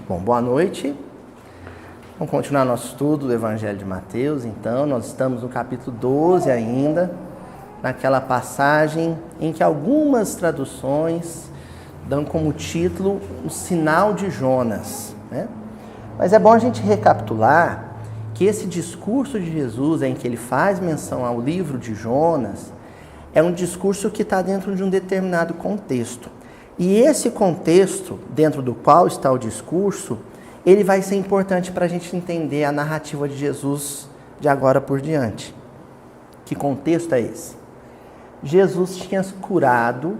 Bom, boa noite. Vamos continuar nosso estudo do Evangelho de Mateus. Então, nós estamos no capítulo 12 ainda, naquela passagem em que algumas traduções dão como título o sinal de Jonas, né? Mas é bom a gente recapitular que esse discurso de Jesus, em que ele faz menção ao livro de Jonas, é um discurso que está dentro de um determinado contexto. E esse contexto, dentro do qual está o discurso, ele vai ser importante para a gente entender a narrativa de Jesus de agora por diante. Que contexto é esse? Jesus tinha curado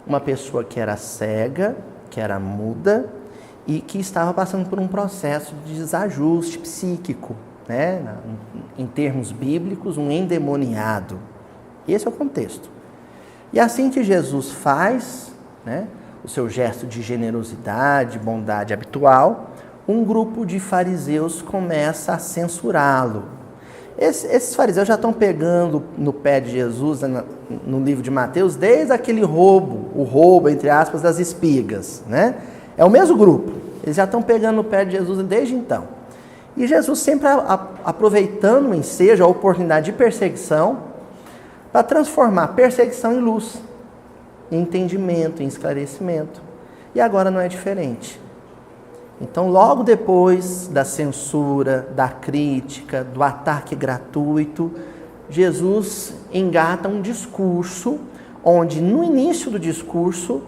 uma pessoa que era cega, que era muda e que estava passando por um processo de desajuste psíquico, né? Em termos bíblicos, um endemoniado. Esse é o contexto. E assim que Jesus faz, né, o seu gesto de generosidade, bondade habitual, um grupo de fariseus começa a censurá-lo. Esses fariseus já estão pegando no pé de Jesus no livro de Mateus desde aquele o roubo, entre aspas, das espigas, né? É o mesmo grupo, eles já estão pegando no pé de Jesus desde então. E Jesus sempre aproveitando o ensejo, a oportunidade de perseguição, para transformar perseguição em luz, em entendimento, em esclarecimento. E agora não é diferente. Então, logo depois da censura, da crítica, do ataque gratuito, Jesus engata um discurso, onde no início do discurso,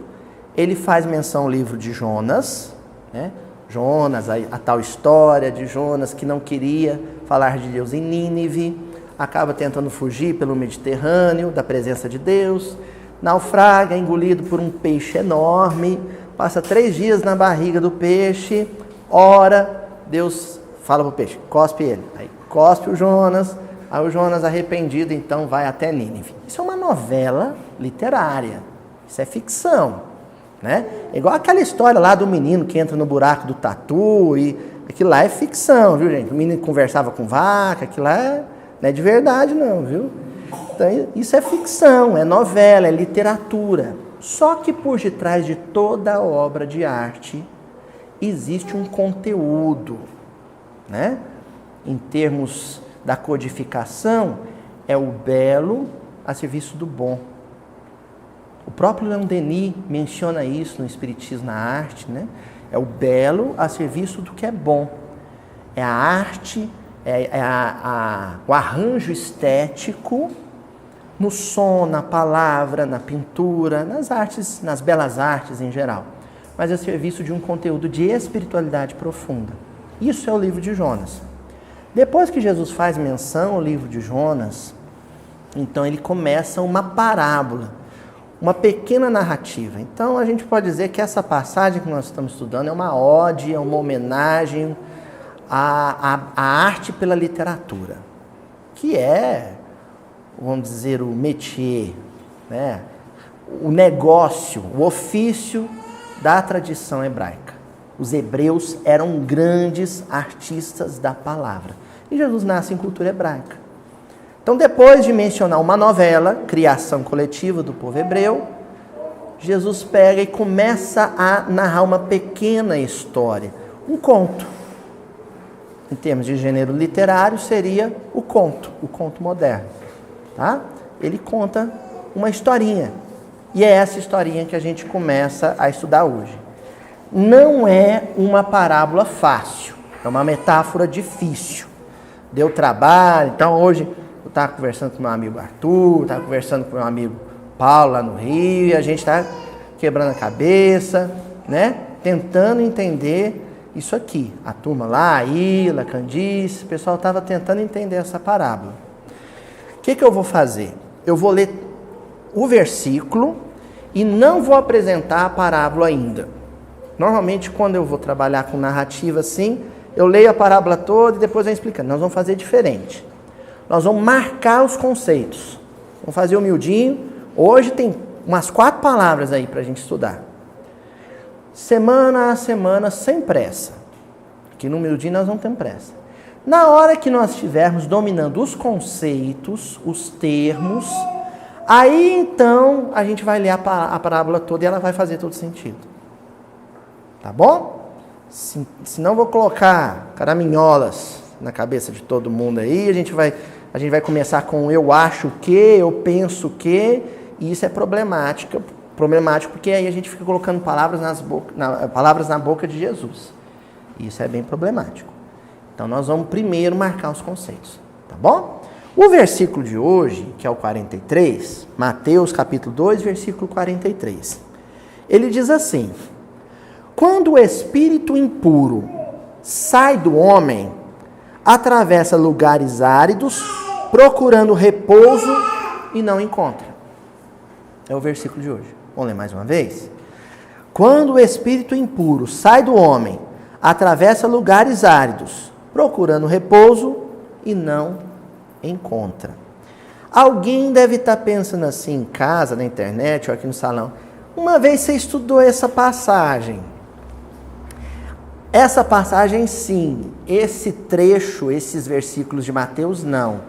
ele faz menção ao livro de Jonas, né? Jonas, a tal história de Jonas que não queria falar de Deus em Nínive, acaba tentando fugir pelo Mediterrâneo, da presença de Deus, naufraga, engolido por um peixe enorme, passa 3 dias na barriga do peixe, ora, Deus fala para o peixe, cospe ele. Aí cospe o Jonas, aí o Jonas arrependido então vai até Nínive. Isso é uma novela literária, isso é ficção, né? É igual aquela história lá do menino que entra no buraco do tatu, e aquilo lá é ficção, viu, gente? O menino conversava com vaca, aquilo lá não é de verdade não, viu? Então, isso é ficção, é novela, é literatura. Só que por detrás de toda obra de arte existe um conteúdo, né? Em termos da codificação, é o belo a serviço do bom. O próprio Leon Denis menciona isso no Espiritismo na Arte, né? É o belo a serviço do que é bom. É a arte, o arranjo estético no som, na palavra, na pintura, nas artes, nas belas artes em geral, mas a serviço de um conteúdo de espiritualidade profunda. Isso é o livro de Jonas. Depois que Jesus faz menção ao livro de Jonas, então ele começa uma parábola, uma pequena narrativa. Então a gente pode dizer que essa passagem que nós estamos estudando é uma ode, é uma homenagem à arte pela literatura, que é, vamos dizer, o métier, né? O negócio, o ofício da tradição hebraica. Os hebreus eram grandes artistas da palavra. E Jesus nasce em cultura hebraica. Então, depois de mencionar uma novela, criação coletiva do povo hebreu, Jesus pega e começa a narrar uma pequena história, um conto. Em termos de gênero literário, seria o conto moderno. Tá? Ele conta uma historinha, e é essa historinha que a gente começa a estudar hoje. Não é uma parábola fácil, é uma metáfora difícil. Deu trabalho, então hoje eu estava conversando com meu amigo Arthur, estava conversando com meu amigo Paulo lá no Rio, e a gente está quebrando a cabeça, né? Tentando entender isso aqui. A turma lá, a Ila, a Candice, o pessoal estava tentando entender essa parábola. O que eu vou fazer? Eu vou ler o versículo e não vou apresentar a parábola ainda. Normalmente, quando eu vou trabalhar com narrativa assim, eu leio a parábola toda e depois eu explicando. Nós vamos fazer diferente. Nós vamos marcar os conceitos. Vamos fazer humildinho. Hoje tem umas 4 palavras aí para a gente estudar. Semana a semana, sem pressa. Aqui no humildinho nós não temos pressa. Na hora que nós estivermos dominando os conceitos, os termos, aí então a gente vai ler a parábola toda e ela vai fazer todo sentido. Tá bom? Se não, vou colocar caraminholas na cabeça de todo mundo aí, a gente vai começar com eu acho que, eu penso que, e isso é problemático porque aí a gente fica colocando palavras na boca de Jesus. E isso é bem problemático. Então nós vamos primeiro marcar os conceitos, tá bom? O versículo de hoje, que é o 43, Mateus capítulo 2, versículo 43. Ele diz assim: quando o espírito impuro sai do homem, atravessa lugares áridos, procurando repouso e não encontra. É o versículo de hoje. Vamos ler mais uma vez? Quando o espírito impuro sai do homem, atravessa lugares áridos, procurando repouso e não encontra. Alguém deve estar pensando assim em casa, na internet ou aqui no salão. Uma vez você estudou essa passagem. Essa passagem sim, esse trecho, esses versículos de Mateus não.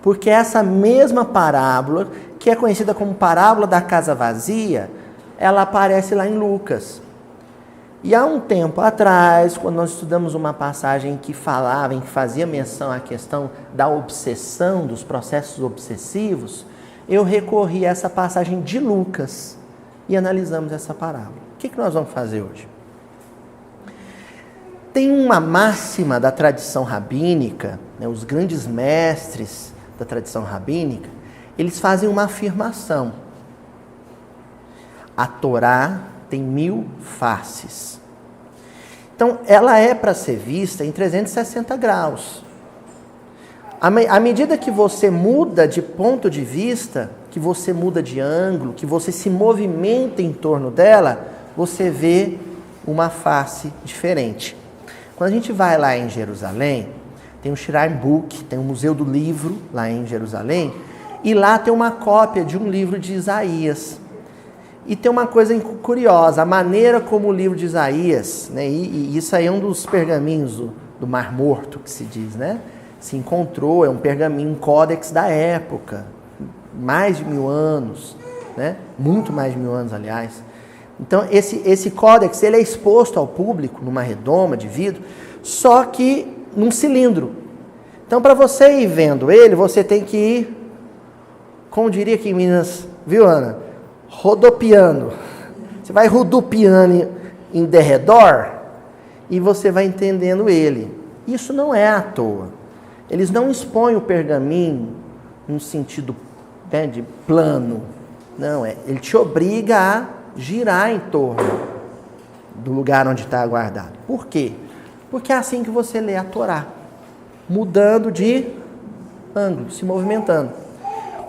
Porque essa mesma parábola, que é conhecida como parábola da casa vazia, ela aparece lá em Lucas. E há um tempo atrás, quando nós estudamos uma passagem que falava, em que fazia menção à questão da obsessão, dos processos obsessivos, eu recorri a essa passagem de Lucas e analisamos essa parábola. O que nós vamos fazer hoje? Tem uma máxima da tradição rabínica, né, os grandes mestres da tradição rabínica, eles fazem uma afirmação. A Torá tem 1000 faces. Então, ela é para ser vista em 360 graus. À medida que você muda de ponto de vista, que você muda de ângulo, que você se movimenta em torno dela, você vê uma face diferente. Quando a gente vai lá em Jerusalém, tem o Shrine Book, tem o Museu do Livro lá em Jerusalém, e lá tem uma cópia de um livro de Isaías. E tem uma coisa curiosa, a maneira como o livro de Isaías, né, e isso aí é um dos pergaminhos do Mar Morto, que se diz, né? Se encontrou, é um pergaminho, um códex da época, mais de 1000 anos, né? Muito mais de 1000 anos, aliás. Então, esse códex, ele é exposto ao público numa redoma de vidro, só que num cilindro. Então, para você ir vendo ele, você tem que ir, como diria aqui em Minas, viu, Ana? Rodopiando. Você vai rodopiando em derredor e você vai entendendo ele. Isso não é à toa. Eles não expõem o pergaminho num sentido, né, de plano. Não, ele te obriga a girar em torno do lugar onde está guardado. Por quê? Porque é assim que você lê a Torá. Mudando de ângulo, se movimentando.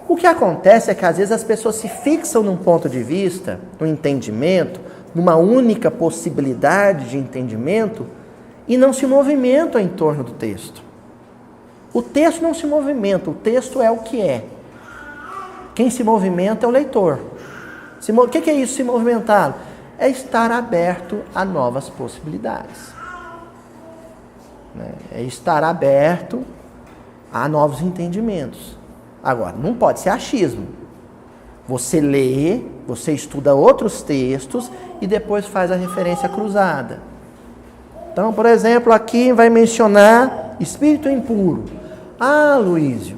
O que acontece é que às vezes as pessoas se fixam num ponto de vista, num entendimento, numa única possibilidade de entendimento e não se movimentam em torno do texto. O texto não se movimenta, o texto é o que é. Quem se movimenta é o leitor. O que é isso, se movimentar? É estar aberto a novas possibilidades. É estar aberto a novos entendimentos. Agora, não pode ser achismo. Você lê, você estuda outros textos e depois faz a referência cruzada. Então, por exemplo, aqui vai mencionar espírito impuro. Ah, Luísio,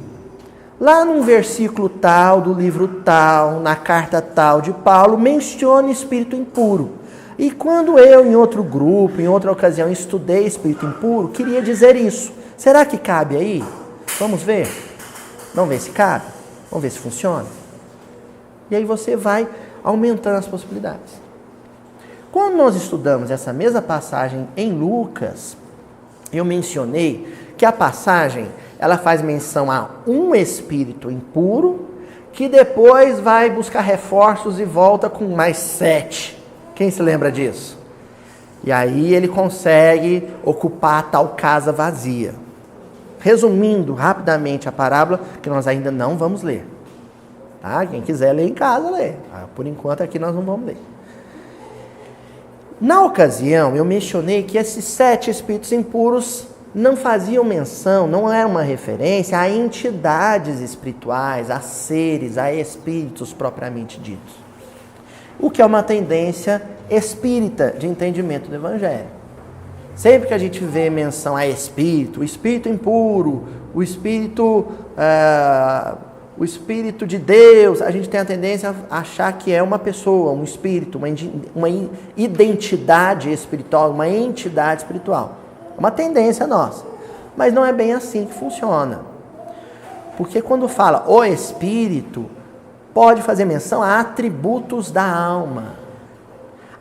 lá num versículo tal, do livro tal, na carta tal de Paulo, menciona espírito impuro. E quando eu, em outro grupo, em outra ocasião, estudei espírito impuro, queria dizer isso. Será que cabe aí? Vamos ver? Vamos ver se cabe? Vamos ver se funciona? E aí você vai aumentando as possibilidades. Quando nós estudamos essa mesma passagem em Lucas, eu mencionei que a passagem, ela faz menção a um espírito impuro, que depois vai buscar reforços e volta com mais 7. Quem se lembra disso? E aí ele consegue ocupar a tal casa vazia. Resumindo rapidamente a parábola, que nós ainda não vamos ler. Tá? Quem quiser ler em casa, lê. Por enquanto aqui nós não vamos ler. Na ocasião, eu mencionei que esses 7 espíritos impuros não faziam menção, não era uma referência a entidades espirituais, a seres, a espíritos propriamente ditos. O que é uma tendência espírita de entendimento do Evangelho. Sempre que a gente vê menção a espírito, o espírito impuro, o espírito de Deus, a gente tem a tendência a achar que é uma pessoa, um espírito, uma identidade espiritual, uma entidade espiritual. Uma tendência nossa. Mas não é bem assim que funciona. Porque quando fala o espírito, pode fazer menção a atributos da alma,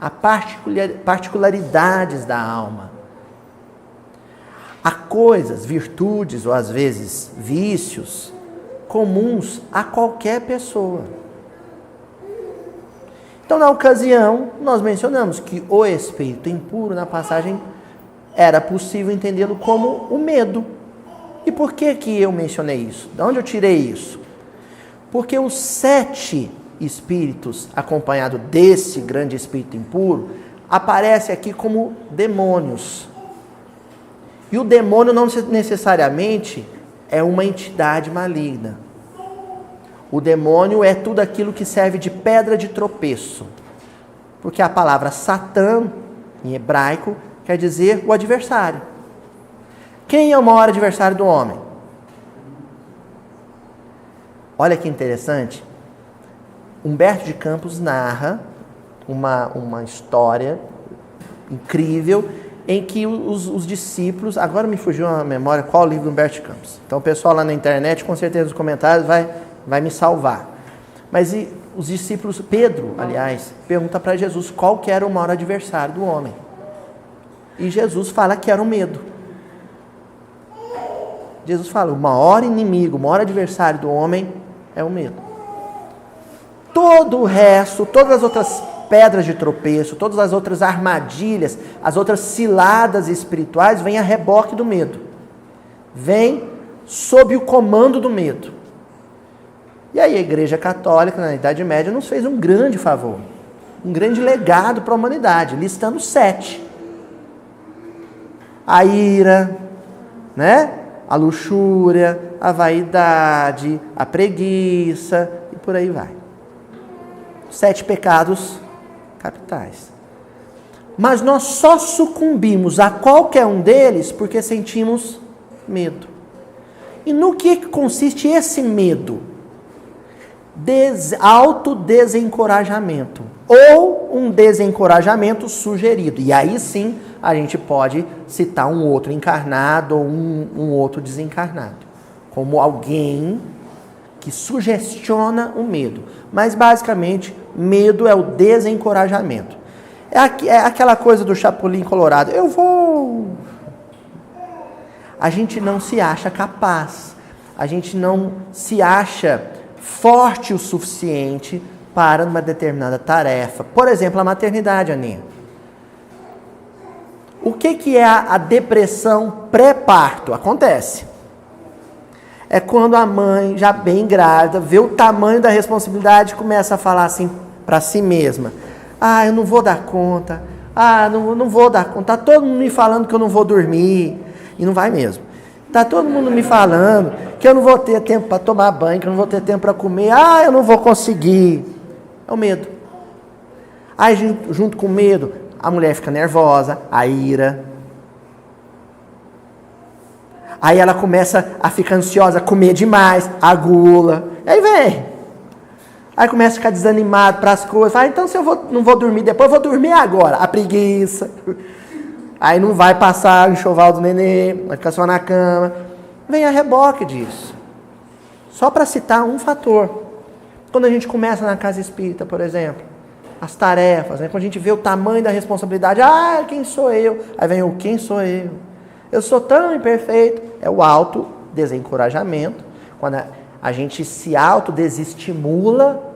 a particularidades da alma. Há coisas, virtudes ou às vezes vícios comuns a qualquer pessoa. Então, na ocasião, nós mencionamos que o espírito impuro, na passagem, era possível entendê-lo como o medo. E por que eu mencionei isso? De onde eu tirei isso? Porque os 7 espíritos, acompanhados desse grande espírito impuro, aparecem aqui como demônios. E o demônio não necessariamente é uma entidade maligna. O demônio é tudo aquilo que serve de pedra de tropeço. Porque a palavra Satã, em hebraico, quer dizer o adversário. Quem é o maior adversário do homem? Olha que interessante. Humberto de Campos narra uma história incrível em que os discípulos... Agora me fugiu a memória qual o livro do Humberto de Campos. Então o pessoal lá na internet, com certeza nos comentários, vai me salvar. Mas os discípulos, Pedro, aliás, pergunta para Jesus qual que era o maior adversário do homem. E Jesus fala que era o medo. Jesus fala, o maior inimigo, o maior adversário do homem é o medo. Todo o resto, todas as outras pedras de tropeço, todas as outras armadilhas, as outras ciladas espirituais, vêm a reboque do medo. Vêm sob o comando do medo. E aí a Igreja Católica, na Idade Média, nos fez um grande favor, um grande legado para a humanidade, listando 7. A ira, né? A luxúria, a vaidade, a preguiça e por aí vai. 7 pecados capitais. Mas nós só sucumbimos a qualquer um deles porque sentimos medo. E no que consiste esse medo? Autodesencorajamento. Ou um desencorajamento sugerido. E aí sim a gente pode citar um outro encarnado ou um outro desencarnado. Como alguém que sugestiona o medo. Mas basicamente, medo é o desencorajamento. É aquela coisa do Chapolin Colorado. Eu vou... A gente não se acha capaz. A gente não se acha forte o suficiente para uma determinada tarefa. Por exemplo, a maternidade, Aninha. O que é a depressão pré-parto? Acontece. É quando a mãe, já bem grávida, vê o tamanho da responsabilidade e começa a falar assim para si mesma. Eu não vou dar conta. Não vou dar conta. Tá todo mundo me falando que eu não vou dormir. E não vai mesmo. Tá todo mundo me falando que eu não vou ter tempo para tomar banho, que eu não vou ter tempo para comer. Eu não vou conseguir. É o medo. Aí, junto com o medo, a mulher fica nervosa, a ira. Aí ela começa a ficar ansiosa, a comer demais, a gula. Aí vem. Aí começa a ficar desanimado para as coisas. Fala, então se eu não vou dormir depois, eu vou dormir agora. A preguiça. Aí não vai passar o enxoval do nenê, vai ficar só na cama. Vem a reboque disso. Só para citar um fator. Quando a gente começa na casa espírita, por exemplo, as tarefas, né? Quando a gente vê o tamanho da responsabilidade, quem sou eu? Aí vem o quem sou eu? Eu sou tão imperfeito. É o autodesencorajamento. Quando a gente se autodesestimula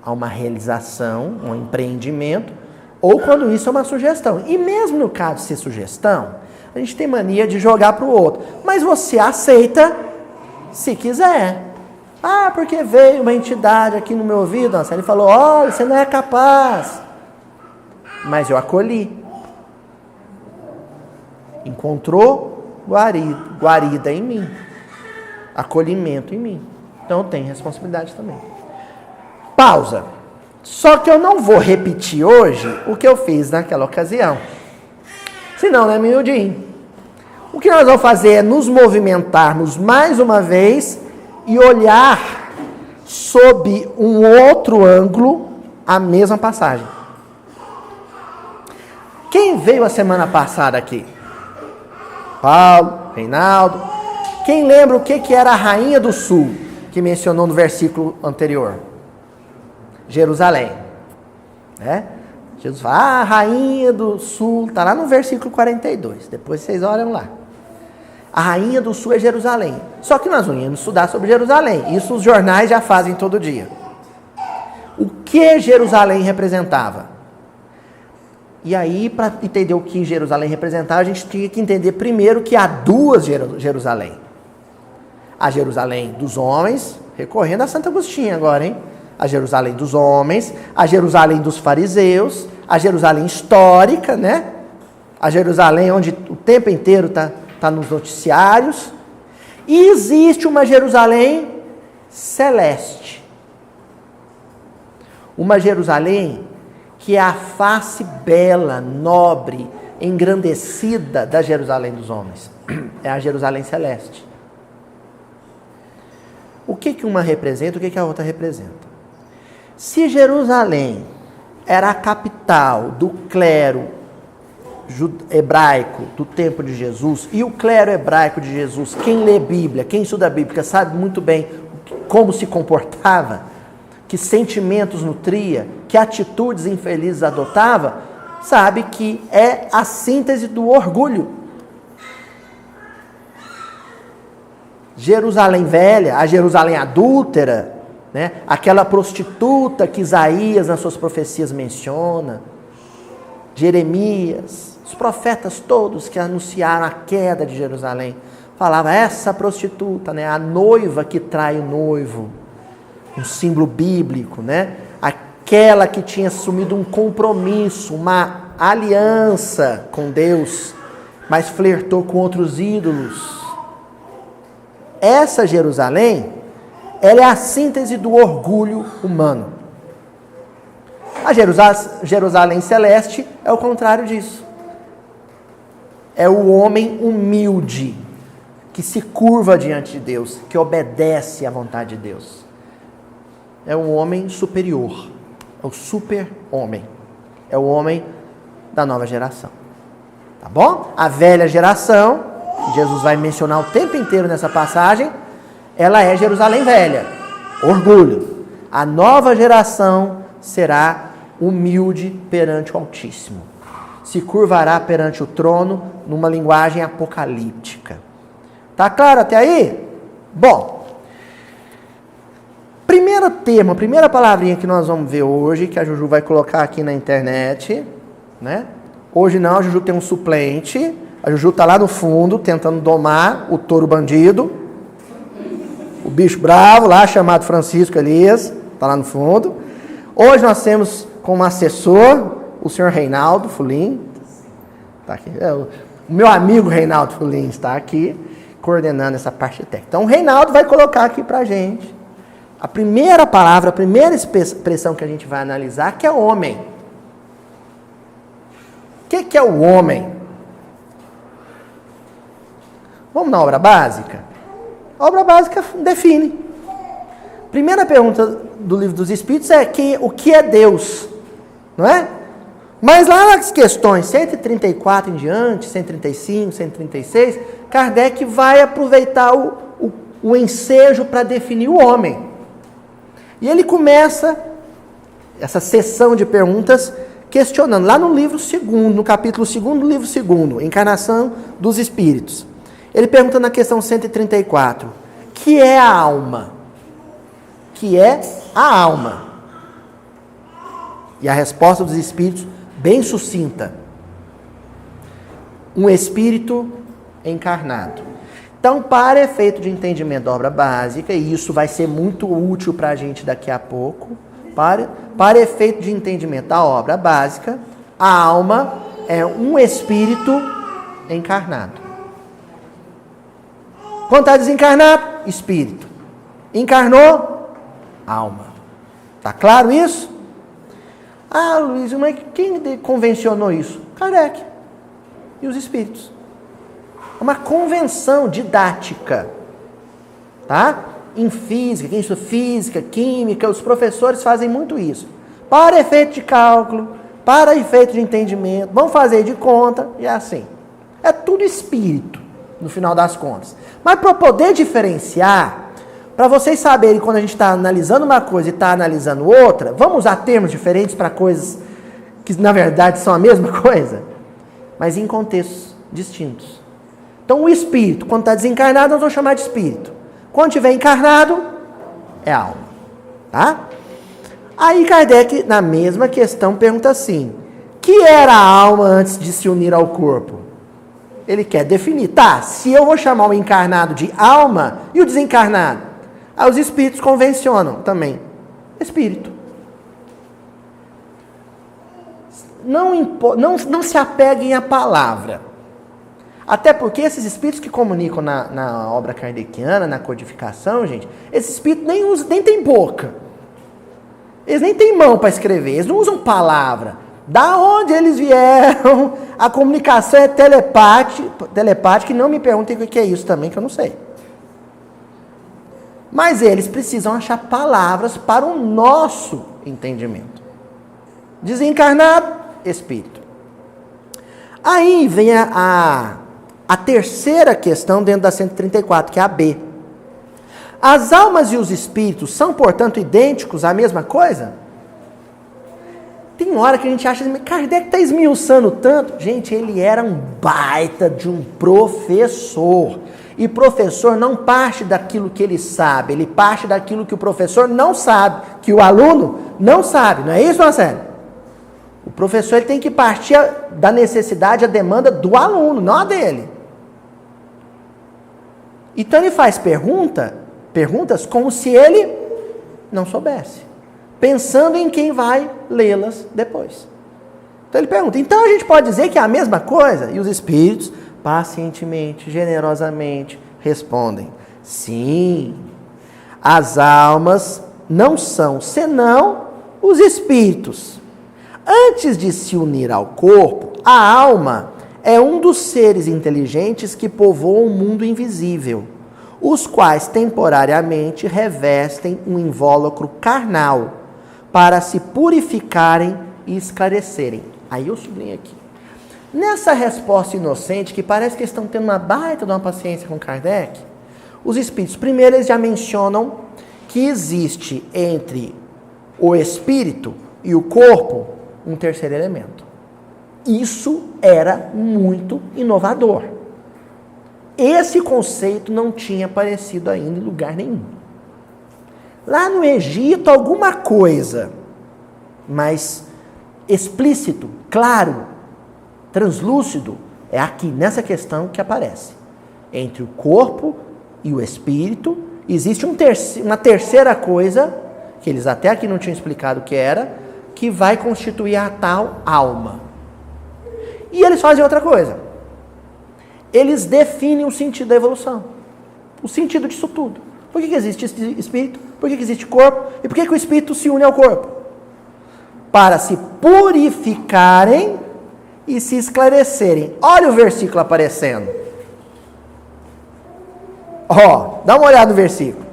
a uma realização, um empreendimento, ou quando isso é uma sugestão. E mesmo no caso de ser sugestão, a gente tem mania de jogar para o outro. Mas você aceita se quiser. Porque veio uma entidade aqui no meu ouvido, nossa, ele falou, olha, você não é capaz. Mas eu acolhi. Encontrou guarida em mim. Acolhimento em mim. Então eu tenho responsabilidade também. Pausa. Só que eu não vou repetir hoje o que eu fiz naquela ocasião. Senão não é miudinho. O que nós vamos fazer é nos movimentarmos mais uma vez e olhar sob um outro ângulo a mesma passagem. Quem veio a semana passada aqui? Paulo, Reinaldo. Quem lembra o que era a Rainha do Sul, que mencionou no versículo anterior? Jerusalém. Né? Jesus fala, a Rainha do Sul, está lá no versículo 42. Depois vocês olham lá. A Rainha do Sul é Jerusalém. Só que nós não íamos estudar sobre Jerusalém. Isso os jornais já fazem todo dia. O que Jerusalém representava? E aí, para entender o que Jerusalém representava, a gente tinha que entender primeiro que há duas Jerusalém. A Jerusalém dos homens, recorrendo a Santo Agostinho agora, hein? A Jerusalém dos homens, a Jerusalém dos fariseus, a Jerusalém histórica, né? A Jerusalém onde o tempo inteiro está nos noticiários. E existe uma Jerusalém celeste. Uma Jerusalém que é a face bela, nobre, engrandecida da Jerusalém dos homens. É a Jerusalém celeste. O que uma representa, o que a outra representa? Se Jerusalém era a capital do clero hebraico do tempo de Jesus, e o clero hebraico de Jesus, quem lê Bíblia, quem estuda a Bíblia, sabe muito bem como se comportava, que sentimentos nutria, que atitudes infelizes adotava, sabe que é a síntese do orgulho. Jerusalém velha, a Jerusalém adúltera, né? Aquela prostituta que Isaías nas suas profecias menciona, Jeremias, os profetas todos que anunciaram a queda de Jerusalém, falava essa prostituta, né? A noiva que trai o noivo, um símbolo bíblico, né? Aquela que tinha assumido um compromisso, uma aliança com Deus, mas flertou com outros ídolos. Essa Jerusalém, ela é a síntese do orgulho humano. A Jerusalém celeste é o contrário disso. É o homem humilde, que se curva diante de Deus, que obedece à vontade de Deus. É um homem superior, é o super-homem, é o homem da nova geração. Tá bom? A velha geração, que Jesus vai mencionar o tempo inteiro nessa passagem, ela é Jerusalém velha, orgulho. A nova geração será humilde perante o Altíssimo. Se curvará perante o trono numa linguagem apocalíptica. Tá claro até aí? Bom, primeiro termo, a primeira palavrinha que nós vamos ver hoje, que a Juju vai colocar aqui na internet, né? Hoje não, a Juju tem um suplente, a Juju tá lá no fundo tentando domar o touro bandido, o bicho bravo lá, chamado Francisco Elias, tá lá no fundo. Hoje nós temos como assessor o senhor Reinaldo Fulim, tá aqui, o meu amigo Reinaldo Fulim está aqui, coordenando essa parte técnica. Então o Reinaldo vai colocar aqui pra gente a primeira palavra, a primeira expressão que a gente vai analisar, que é homem. O que é o homem? Vamos na obra básica? A obra básica define. Primeira pergunta do Livro dos Espíritos é o que é Deus? Não é? Mas lá nas questões 134 em diante, 135, 136, Kardec vai aproveitar o ensejo para definir o homem. E ele começa essa sessão de perguntas questionando, lá no livro 2º, no capítulo 2º do livro 2º, Encarnação dos Espíritos. Ele pergunta na questão 134, que é a alma? Que é a alma? E a resposta dos Espíritos, bem sucinta. Um espírito encarnado. Então, para efeito de entendimento da obra básica, e isso vai ser muito útil para a gente daqui a pouco, para efeito de entendimento da obra básica, a alma é um espírito encarnado. Quando está desencarnado, espírito. Encarnou, alma. Está claro isso? Ah, Luiz, mas quem convencionou isso? Kardec. e os espíritos. Uma convenção didática, tá? Em física, quem estuda física, química, os professores fazem muito isso. Para efeito de cálculo, para efeito de entendimento, vão fazer de conta, e é assim. É tudo espírito, no final das contas. Mas para poder diferenciar, para vocês saberem quando a gente está analisando uma coisa e está analisando outra, vamos usar termos diferentes para coisas que na verdade são a mesma coisa, mas em contextos distintos. Então o espírito, quando está desencarnado, nós vamos chamar de espírito. Quando estiver encarnado, é alma. Tá? Aí Kardec, na mesma questão, pergunta assim: que era a alma antes de se unir ao corpo? Ele quer definir. Tá, se eu vou chamar o encarnado de alma e o desencarnado? Aí os espíritos convencionam também. Espírito. Não se apeguem à palavra. Até porque esses espíritos que comunicam na obra kardeciana, na codificação, gente, esses espíritos nem tem boca. Eles nem têm mão para escrever, eles não usam palavra. Da onde eles vieram, a comunicação é telepática, e não me perguntem o que é isso também, que eu não sei. Mas eles precisam achar palavras para o nosso entendimento. Desencarnado, espírito. Aí vem a terceira questão dentro da 134, que é a B. As almas e os espíritos são, portanto, idênticos à mesma coisa? Tem hora que a gente acha assim, Kardec está esmiuçando tanto. Gente, ele era um baita de um professor. E professor não parte daquilo que ele sabe, ele parte daquilo que o professor não sabe, que o aluno não sabe. Não é isso, Marcelo? O professor ele tem que partir da necessidade, a demanda do aluno, não a dele. Então ele faz perguntas como se ele não soubesse, pensando em quem vai lê-las depois. Então ele pergunta, então a gente pode dizer que é a mesma coisa? E os espíritos, pacientemente, generosamente, respondem, sim, as almas não são senão os espíritos. Antes de se unir ao corpo, a alma é um dos seres inteligentes que povoam o mundo invisível, os quais temporariamente revestem um invólucro carnal para se purificarem e esclarecerem. Aí eu sublinho aqui. Nessa resposta inocente, que parece que estão tendo uma baita de uma paciência com Kardec, os espíritos, primeiro, eles já mencionam que existe entre o espírito e o corpo um terceiro elemento. Isso era muito inovador. Esse conceito não tinha aparecido ainda em lugar nenhum. Lá no Egito, alguma coisa, mas explícito, claro, translúcido, é aqui, nessa questão que aparece. Entre o corpo e o espírito, existe uma terceira coisa, que eles até aqui não tinham explicado o que era, que vai constituir a tal alma. E eles fazem outra coisa. Eles definem o sentido da evolução. O sentido disso tudo. Por que existe espírito? Por que existe corpo? E por que o espírito se une ao corpo? Para se purificarem e se esclarecerem. Olha o versículo aparecendo. Dá uma olhada no versículo.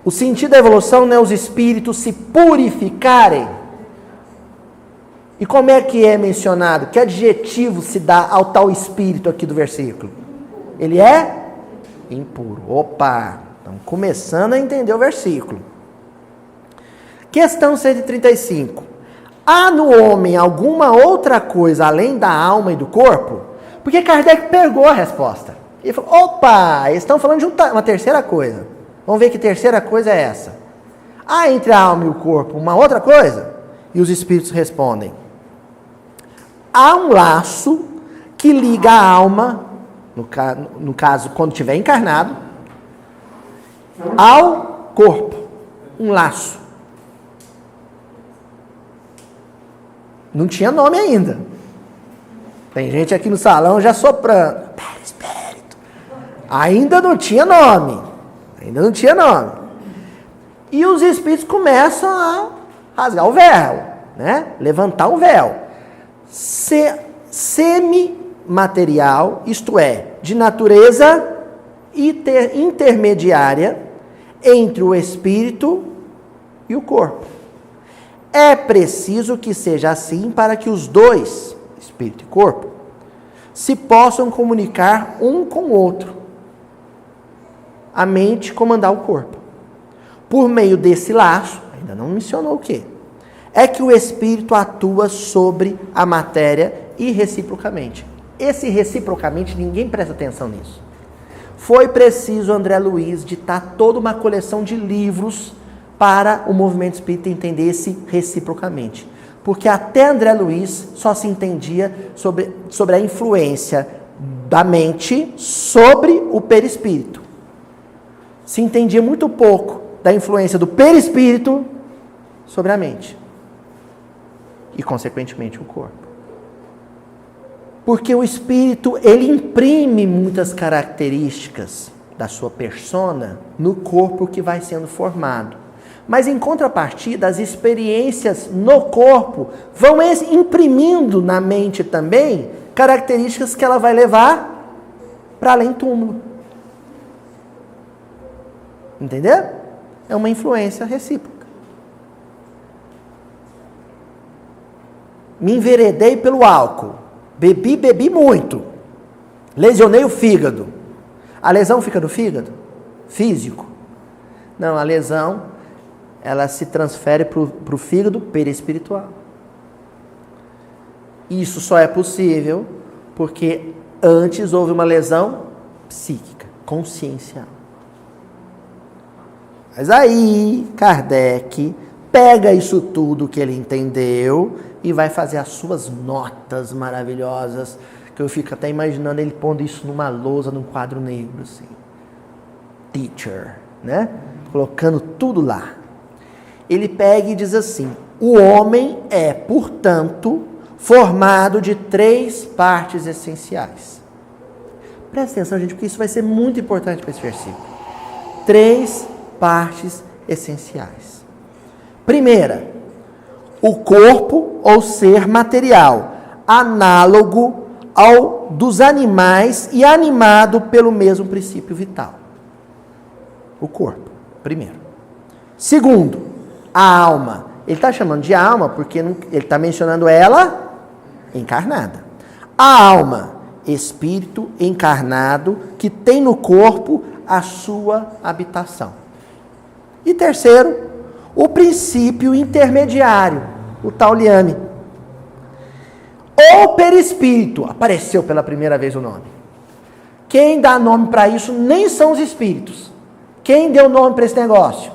O sentido da evolução não é os espíritos se purificarem. E como é que é mencionado? Que adjetivo se dá ao tal espírito aqui do versículo? Ele é impuro. Opa! Estamos começando a entender o versículo. Questão 135. Há no homem alguma outra coisa além da alma e do corpo? Porque Kardec pegou a resposta. Ele falou, opa, eles estão falando de uma terceira coisa. Vamos ver que terceira coisa é essa. Há entre a alma e o corpo uma outra coisa? E os espíritos respondem. Há um laço que liga a alma, no caso, quando estiver encarnado, ao corpo. Um laço. Não tinha nome ainda. Tem gente aqui no salão já soprando. Perispírito. Ainda não tinha nome. E os espíritos começam a rasgar o véu, né? Levantar o véu. material, isto é, de natureza intermediária entre o espírito e o corpo. É preciso que seja assim para que os dois, espírito e corpo, se possam comunicar um com o outro. A mente comandar o corpo. Por meio desse laço, ainda não mencionou o quê? É que o espírito atua sobre a matéria e reciprocamente. Esse reciprocamente, ninguém presta atenção nisso. Foi preciso André Luiz ditar toda uma coleção de livros para o movimento espírita entender esse reciprocamente. Porque até André Luiz só se entendia sobre a influência da mente sobre o perispírito. Se entendia muito pouco da influência do perispírito sobre a mente. E, consequentemente, o corpo. Porque o espírito, ele imprime muitas características da sua persona no corpo que vai sendo formado. Mas, em contrapartida, as experiências no corpo vão imprimindo na mente também características que ela vai levar para além túmulo. Entendeu? É uma influência recíproca. Me enveredei pelo álcool. Bebi muito. Lesionei o fígado. A lesão fica no fígado? Físico. Não, a lesão, ela se transfere para o fígado perispiritual. Isso só é possível porque antes houve uma lesão psíquica, consciencial. Mas aí, Kardec pega isso tudo que ele entendeu e vai fazer as suas notas maravilhosas, que eu fico até imaginando ele pondo isso numa lousa, num quadro negro, assim. Teacher, né? Colocando tudo lá. Ele pega e diz assim: o homem é, portanto, formado de 3 partes essenciais. Presta atenção, gente, porque isso vai ser muito importante para esse versículo. 3 partes essenciais. Primeira, o corpo ou ser material, análogo ao dos animais e animado pelo mesmo princípio vital. O corpo, primeiro. Segundo, a alma. Ele está chamando de alma porque ele está mencionando ela encarnada. A alma, espírito encarnado que tem no corpo a sua habitação. E terceiro, o princípio intermediário, o tal liame. O perispírito, apareceu pela primeira vez o nome. Quem dá nome para isso nem são os espíritos. Quem deu nome para esse negócio?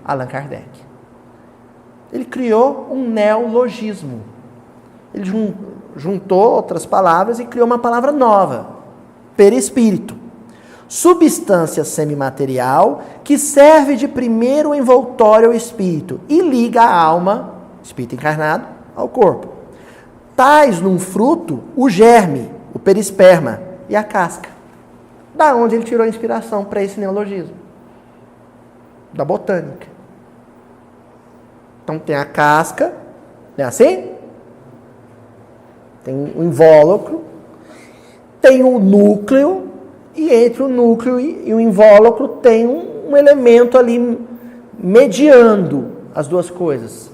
Allan Kardec. Ele criou um neologismo. Ele juntou outras palavras e criou uma palavra nova. Perispírito. Substância semimaterial que serve de primeiro envoltório ao espírito e liga a alma, espírito encarnado, ao corpo. Tais num fruto o germe, o perisperma e a casca. Da onde ele tirou a inspiração para esse neologismo? Da botânica. Então tem a casca, não é assim? Tem o invólucro, tem o núcleo, e entre o núcleo e o invólucro tem um elemento ali mediando as duas coisas,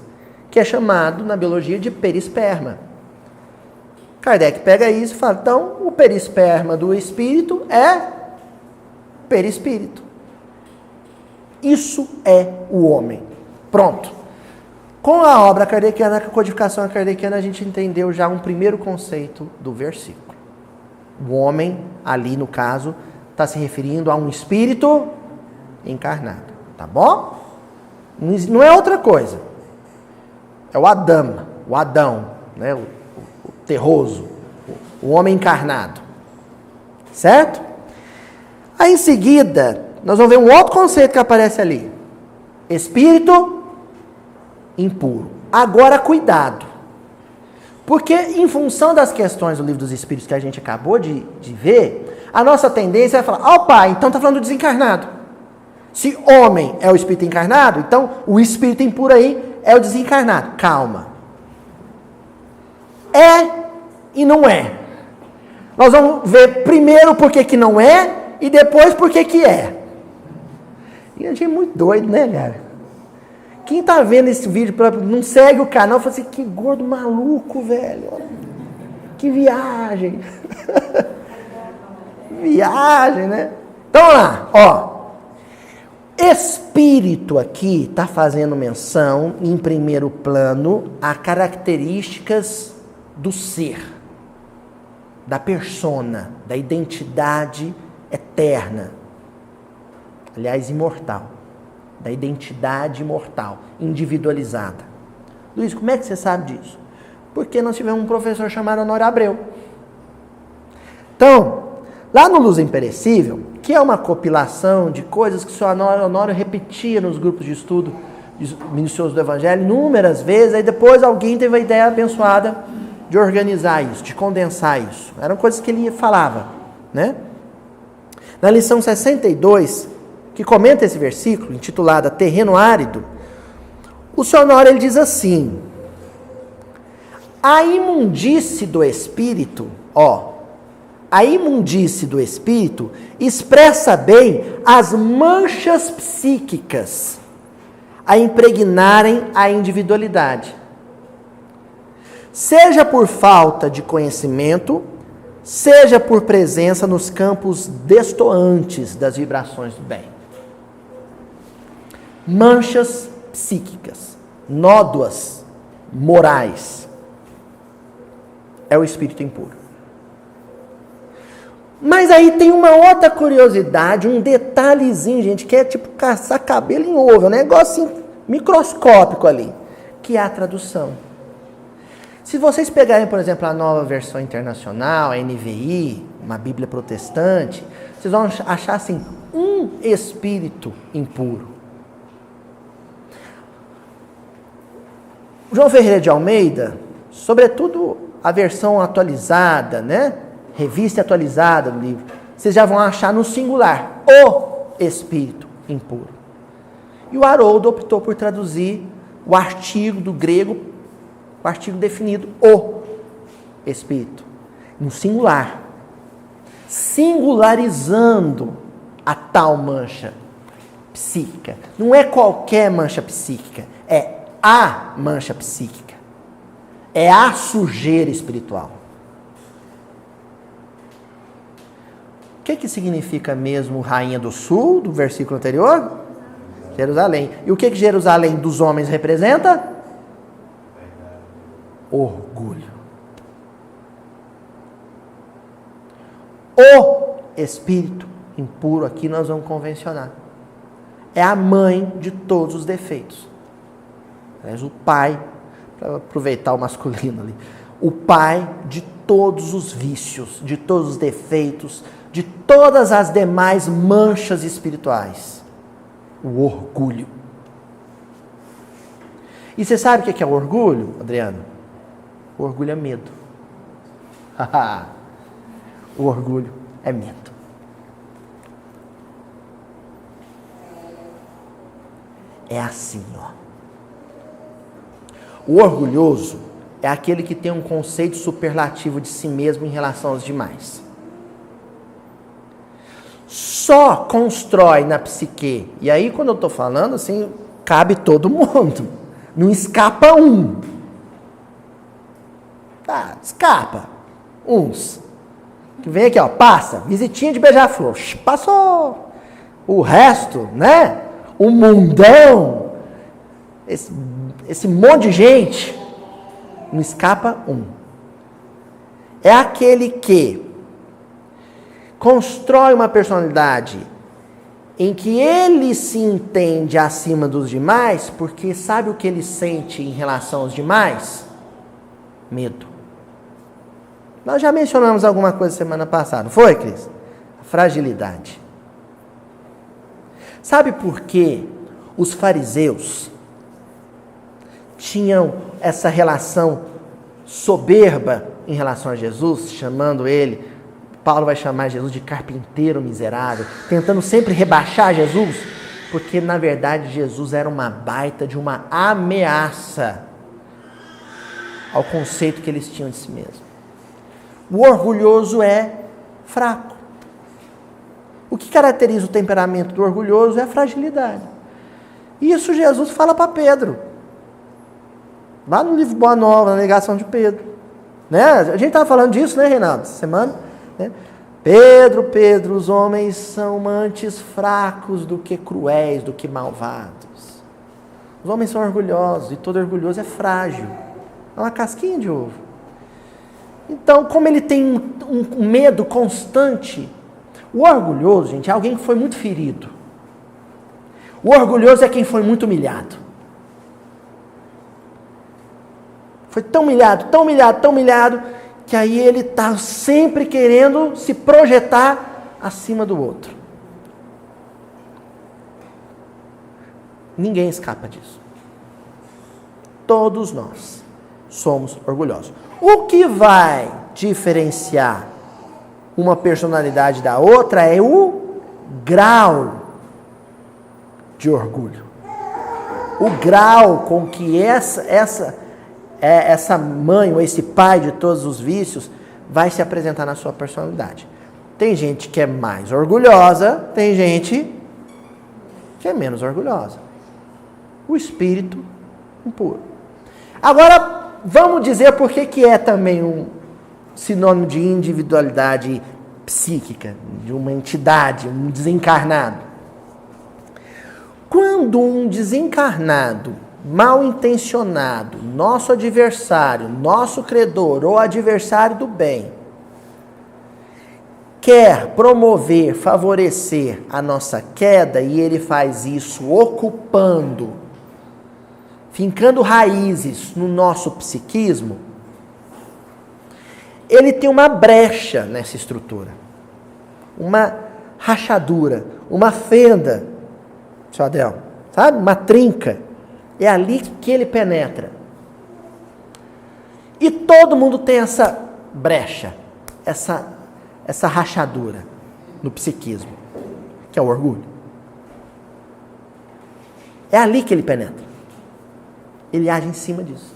que é chamado na biologia de perisperma. Kardec pega isso e fala, então o perisperma do espírito é perispírito. Isso é o homem. Pronto. Com a obra kardeciana, com a codificação kardeciana, a gente entendeu já um primeiro conceito do versículo. O homem, ali no caso, está se referindo a um espírito encarnado. Tá bom? Não é outra coisa. É o Adão, né? o terroso, o homem encarnado. Certo? Aí em seguida, nós vamos ver um outro conceito que aparece ali. Espírito impuro. Agora, cuidado. Porque, em função das questões do Livro dos Espíritos que a gente acabou de ver, a nossa tendência é falar, opa, então está falando do desencarnado. Se homem é o espírito encarnado, então o espírito impuro aí é o desencarnado. Calma. É e não é. Nós vamos ver primeiro por que não é e depois por que é. E a gente é muito doido, né, cara? Quem tá vendo esse vídeo não segue o canal, fala assim, que gordo maluco, velho. Que viagem. Viagem, né? Então, vamos lá, ó. Espírito aqui está fazendo menção, em primeiro plano, a características do ser, da persona, da identidade eterna, aliás, imortal, da identidade imortal, individualizada. Luiz, como é que você sabe disso? Porque nós tivemos um professor chamado Honório Abreu. Então, lá no Luz Imperecível, que é uma compilação de coisas que o senhor Honório repetia nos grupos de estudo minucioso do Evangelho inúmeras vezes, aí depois alguém teve a ideia abençoada de organizar isso, de condensar isso. Eram coisas que ele falava, né? Na lição 62, que comenta esse versículo, intitulada Terreno Árido, o senhor Honório ele diz assim: a imundície do espírito, a imundície do espírito expressa bem as manchas psíquicas a impregnarem a individualidade. Seja por falta de conhecimento, seja por presença nos campos destoantes das vibrações do bem. Manchas psíquicas, nódoas morais. É o espírito impuro. Mas aí tem uma outra curiosidade, um detalhezinho, gente, que é tipo caçar cabelo em ovo, um negócio assim, microscópico ali, que é a tradução. Se vocês pegarem, por exemplo, a Nova Versão Internacional, a NVI, uma Bíblia protestante, vocês vão achar assim, um espírito impuro. João Ferreira de Almeida, sobretudo a versão atualizada, né? Revista atualizada do livro, vocês já vão achar no singular, o espírito impuro. E o Haroldo optou por traduzir o artigo do grego, o artigo definido, o espírito, no singular, singularizando a tal mancha psíquica. Não é qualquer mancha psíquica, é a mancha psíquica, é a sujeira espiritual. O que significa mesmo Rainha do Sul, do versículo anterior? Jerusalém. E o que Jerusalém dos homens representa? Orgulho. O espírito impuro, aqui nós vamos convencionar, é a mãe de todos os defeitos. Aliás, o pai, para aproveitar o masculino ali, o pai de todos os vícios, de todos os defeitos, de todas as demais manchas espirituais. O orgulho. E você sabe o que é o orgulho, Adriano? O orgulho é medo. O orgulho é medo. É assim, ó. O orgulhoso é aquele que tem um conceito superlativo de si mesmo em relação aos demais. Só constrói na psique. E aí, quando eu estou falando, assim, cabe todo mundo. Não escapa um. Tá, escapa. Uns. Que vem aqui, ó, passa. Visitinha de beija-flor. Passou. O resto, né? O mundão. Esse monte de gente. Não escapa um. É aquele que constrói uma personalidade em que ele se entende acima dos demais, porque sabe o que ele sente em relação aos demais? Medo. Nós já mencionamos alguma coisa semana passada, não foi, Cris? A fragilidade. Sabe por que os fariseus tinham essa relação soberba em relação a Jesus, chamando ele, Paulo vai chamar Jesus de carpinteiro miserável, tentando sempre rebaixar Jesus, porque na verdade Jesus era uma baita de uma ameaça ao conceito que eles tinham de si mesmo. O orgulhoso é fraco. O que caracteriza o temperamento do orgulhoso é a fragilidade. Isso Jesus fala para Pedro. Lá no livro Boa Nova, na negação de Pedro. Né? A gente estava falando disso, né, Reinaldo, essa semana? Né? Pedro, os homens são antes fracos do que cruéis, do que malvados. Os homens são orgulhosos e todo orgulhoso é frágil. É uma casquinha de ovo. Então, como ele tem um medo constante, o orgulhoso, gente, é alguém que foi muito ferido. O orgulhoso é quem foi muito humilhado. Foi tão humilhado, que aí ele está sempre querendo se projetar acima do outro. Ninguém escapa disso. Todos nós somos orgulhosos. O que vai diferenciar uma personalidade da outra é o grau de orgulho. O grau com que essa mãe ou esse pai de todos os vícios vai se apresentar na sua personalidade. Tem gente que é mais orgulhosa, tem gente que é menos orgulhosa. O espírito impuro. Agora, vamos dizer por que é também um sinônimo de individualidade psíquica, de uma entidade, um desencarnado. Quando um desencarnado, mal intencionado, nosso adversário, nosso credor ou adversário do bem, quer promover, favorecer a nossa queda, e ele faz isso ocupando, fincando raízes no nosso psiquismo, ele tem uma brecha nessa estrutura, uma rachadura, uma fenda, seu Adel, sabe? Uma trinca. É ali que ele penetra. E todo mundo tem essa brecha, essa rachadura no psiquismo, que é o orgulho. É ali que ele penetra. Ele age em cima disso.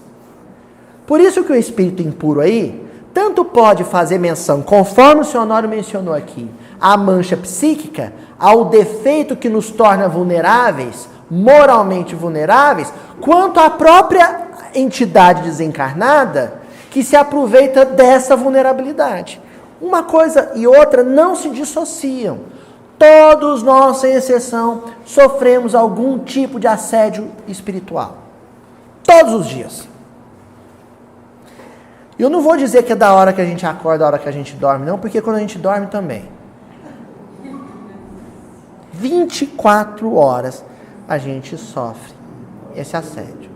Por isso que o espírito impuro aí, tanto pode fazer menção, conforme o senhor Honório mencionou aqui, à mancha psíquica, ao defeito que nos torna vulneráveis, moralmente vulneráveis, quanto à própria entidade desencarnada que se aproveita dessa vulnerabilidade. Uma coisa e outra não se dissociam. Todos nós, sem exceção, sofremos algum tipo de assédio espiritual. Todos os dias. Eu não vou dizer que é da hora que a gente acorda, da hora que a gente dorme, não, porque quando a gente dorme também. 24 horas a gente sofre esse assédio.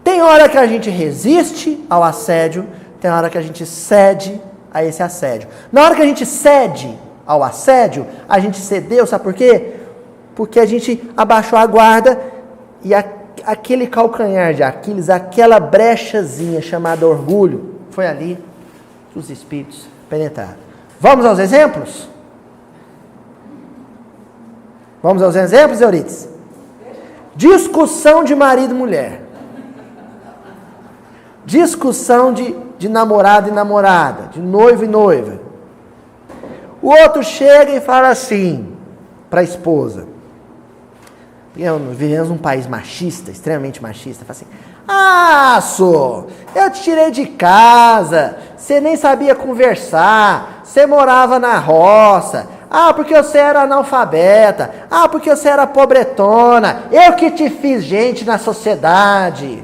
Tem hora que a gente resiste ao assédio, tem hora que a gente cede a esse assédio. Na hora que a gente cede ao assédio, a gente cedeu, sabe por quê? Porque a gente abaixou a guarda e aquele calcanhar de Aquiles, aquela brechazinha chamada orgulho, foi ali que os espíritos penetraram. Vamos aos exemplos? Vamos aos exemplos, Euridice? Discussão de marido e mulher. Discussão de namorado e namorada, de noivo e noiva. O outro chega e fala assim para a esposa. Vivemos um país machista, extremamente machista. Fala assim: eu te tirei de casa, você nem sabia conversar, você morava na roça, porque você era analfabeta, porque você era pobretona, eu que te fiz gente na sociedade.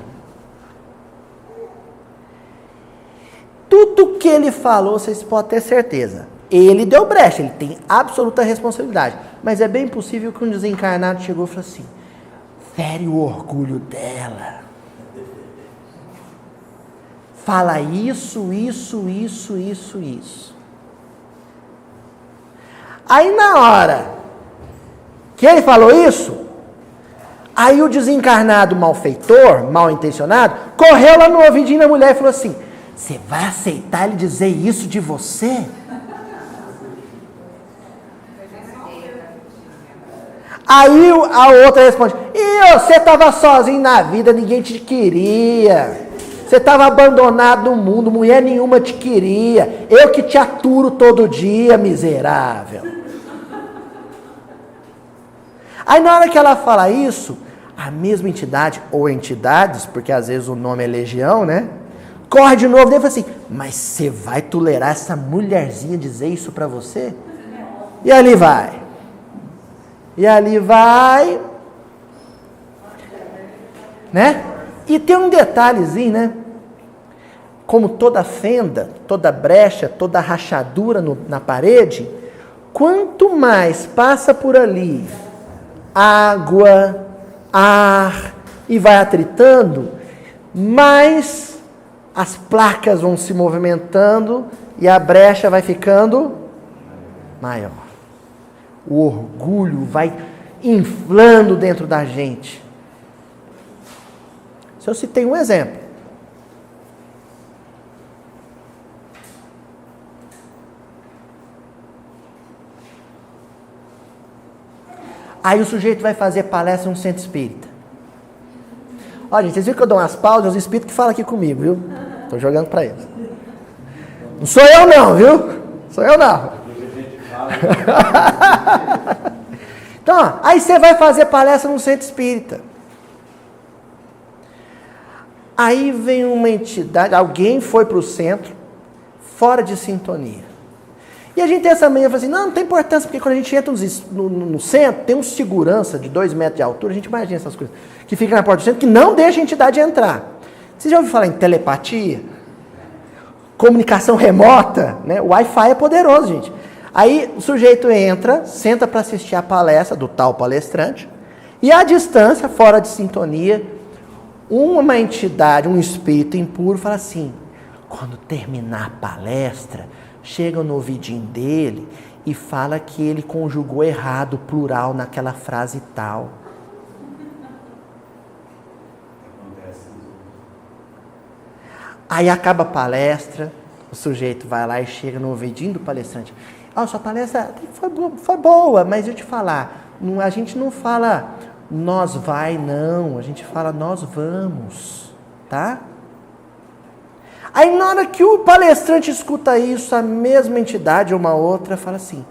Tudo que ele falou, vocês podem ter certeza. Ele deu brecha, ele tem absoluta responsabilidade. Mas é bem possível que um desencarnado chegou e falou assim: fere o orgulho dela. Fala isso. Aí na hora que ele falou isso, aí o desencarnado malfeitor, mal intencionado, correu lá no ouvidinho da mulher e falou assim: você vai aceitar ele dizer isso de você? Aí a outra responde: e você estava sozinho na vida, ninguém te queria. Você estava abandonado no mundo, mulher nenhuma te queria. Eu que te aturo todo dia, miserável. Aí na hora que ela fala isso, a mesma entidade, ou entidades, porque às vezes o nome é legião, né? Corre de novo dele e fala assim, mas você vai tolerar essa mulherzinha dizer isso pra você? E ali vai. E ali vai. Né? E tem um detalhezinho, né? Como toda fenda, toda brecha, toda rachadura na parede, quanto mais passa por ali água, ar e vai atritando, mais as placas vão se movimentando e a brecha vai ficando maior. O orgulho vai inflando dentro da gente. Se eu citei um exemplo. Aí o sujeito vai fazer palestra no centro espírita. Olha, gente, vocês viram que eu dou umas pausas, os espíritos que falam aqui comigo, viu? Estou jogando para eles. Não sou eu não, viu? Sou eu não. Então, ó, aí você vai fazer palestra no centro espírita. Aí vem uma entidade, alguém foi para o centro, fora de sintonia. E a gente tem essa mania, fala assim, não tem importância, porque quando a gente entra no centro, tem um segurança de 2 metros de altura, a gente imagina essas coisas, que fica na porta do centro, que não deixa a entidade entrar. Você já ouviu falar em telepatia? Comunicação remota, né? O Wi-Fi é poderoso, gente. Aí o sujeito entra, senta para assistir a palestra do tal palestrante, e à distância, fora de sintonia, uma entidade, um espírito impuro fala assim, quando terminar a palestra, chega no ouvidinho dele e fala que ele conjugou errado o plural naquela frase tal. Aí acaba a palestra, o sujeito vai lá e chega no ouvidinho do palestrante. Sua palestra foi boa, mas eu te falar, a gente não fala nós vai, não, a gente fala nós vamos, tá? Aí na hora que o palestrante escuta isso, a mesma entidade ou uma outra fala assim,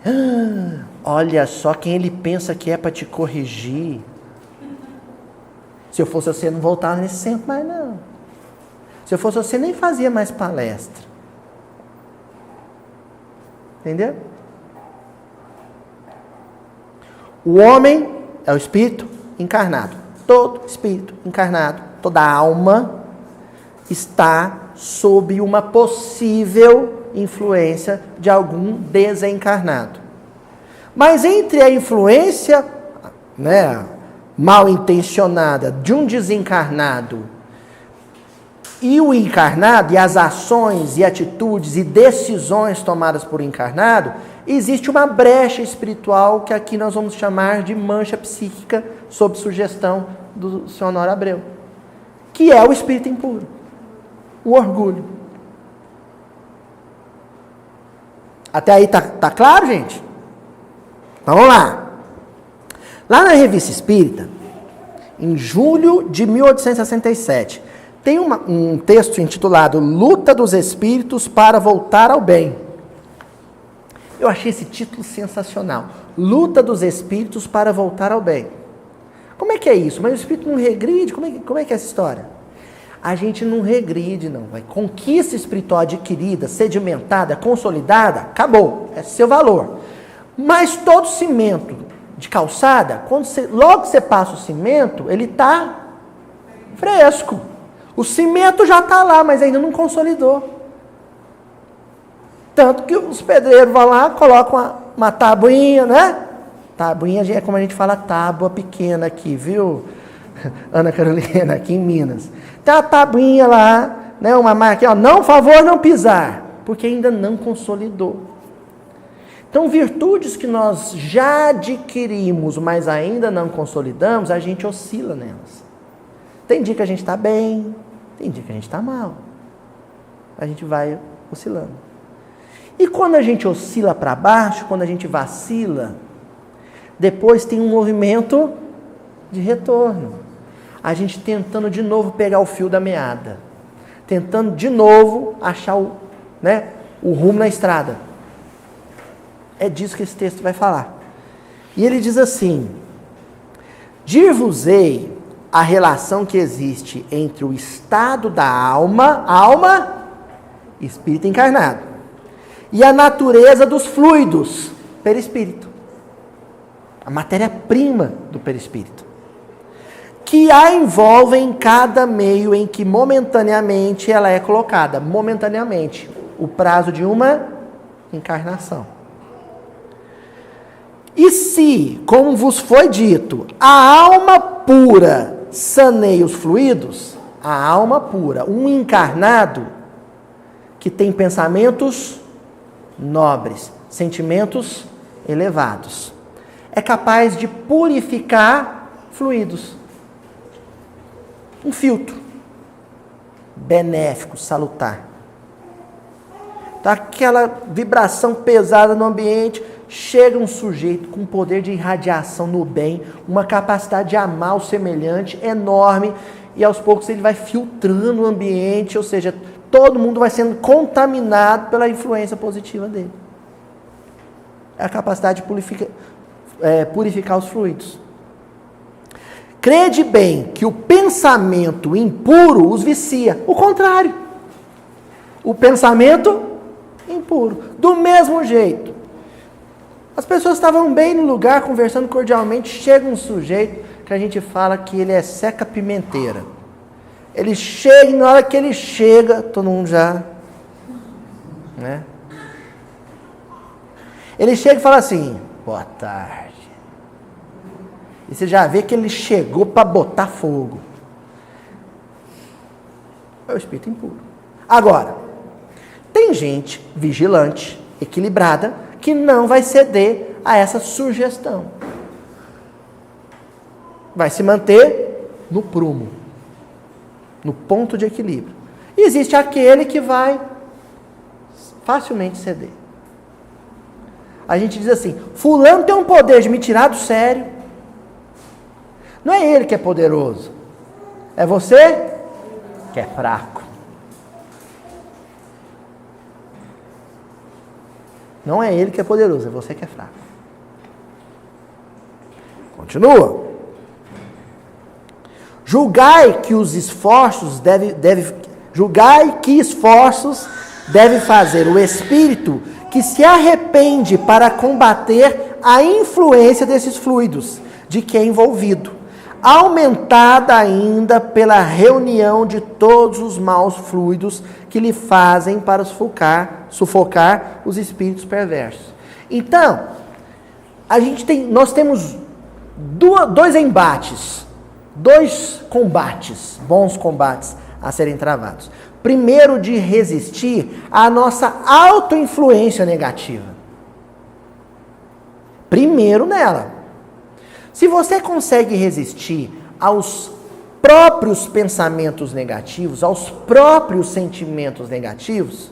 olha só quem ele pensa que é para te corrigir. Se eu fosse você, não voltava nesse centro mais não. Se eu fosse você, nem fazia mais palestra. Entendeu? O homem é o espírito encarnado. Todo espírito encarnado, toda alma está sob uma possível influência de algum desencarnado. Mas entre a influência, né, mal intencionada de um desencarnado e o encarnado, e as ações e atitudes e decisões tomadas por encarnado, existe uma brecha espiritual que aqui nós vamos chamar de mancha psíquica sob sugestão do Sr. Honório Abreu, que é o espírito impuro, o orgulho. Até aí tá claro, gente? Então, vamos lá. Lá na Revista Espírita, em julho de 1867, tem um texto intitulado Luta dos Espíritos para Voltar ao Bem. Eu achei esse título sensacional. Luta dos Espíritos para Voltar ao Bem. Como é que é isso? Mas o Espírito não regride? Como é que é essa história? A gente não regride, não. A conquista espiritual adquirida, sedimentada, consolidada, acabou. É seu valor. Mas todo cimento de calçada, logo que você passa o cimento, ele está fresco. O cimento já está lá, mas ainda não consolidou. Tanto que os pedreiros vão lá, colocam uma tabuinha, né? Tabuinha é como a gente fala tábua pequena aqui, viu, Ana Carolina, aqui em Minas. Tem a tabuinha lá, né? Uma marca, não, favor não pisar, porque ainda não consolidou. Então, virtudes que nós já adquirimos, mas ainda não consolidamos, a gente oscila nelas. Tem dia que a gente está bem, tem dia que a gente está mal. A gente vai oscilando. E quando a gente oscila para baixo, quando a gente vacila, depois tem um movimento de retorno. A gente tentando de novo pegar o fio da meada. tentando de novo achar o rumo na estrada. É disso que esse texto vai falar. E ele diz assim: dir-vos-ei a relação que existe entre o estado da alma, espírito encarnado, e a natureza dos fluidos, perispírito. A matéria-prima do perispírito. Que a envolvem em cada meio em que momentaneamente ela é colocada. Momentaneamente. O prazo de uma encarnação. E se, como vos foi dito, a alma pura saneia os fluidos, a alma pura, um encarnado que tem pensamentos nobres, sentimentos elevados, é capaz de purificar fluidos. Um filtro benéfico, salutar. Então, aquela vibração pesada no ambiente, chega um sujeito com poder de irradiação no bem, uma capacidade de amar o semelhante enorme, e aos poucos ele vai filtrando o ambiente, ou seja, todo mundo vai sendo contaminado pela influência positiva dele. É a capacidade de purificar os fluidos. Crede bem que o pensamento impuro os vicia. O contrário. O pensamento impuro. Do mesmo jeito. As pessoas estavam bem no lugar, conversando cordialmente, chega um sujeito que a gente fala que ele é seca-pimenteira. Ele chega, e na hora que ele chega, todo mundo já... né? Ele chega e fala assim: boa tarde. E você já vê que ele chegou para botar fogo. É o espírito impuro. Agora, tem gente vigilante, equilibrada, que não vai ceder a essa sugestão. Vai se manter no prumo, no ponto de equilíbrio. E existe aquele que vai facilmente ceder. A gente diz assim: fulano tem um poder de me tirar do sério. Não é ele que é poderoso. É você que é fraco. Não é ele que é poderoso, é você que é fraco. Continua. Julgai que esforços deve fazer o espírito que se arrepende para combater a influência desses fluidos de que é envolvido, aumentada ainda pela reunião de todos os maus fluidos que lhe fazem para sufocar os espíritos perversos. Então, nós temos dois embates, dois combates, bons combates a serem travados. Primeiro, de resistir à nossa autoinfluência negativa. Primeiro nela. Se você consegue resistir aos próprios pensamentos negativos, aos próprios sentimentos negativos,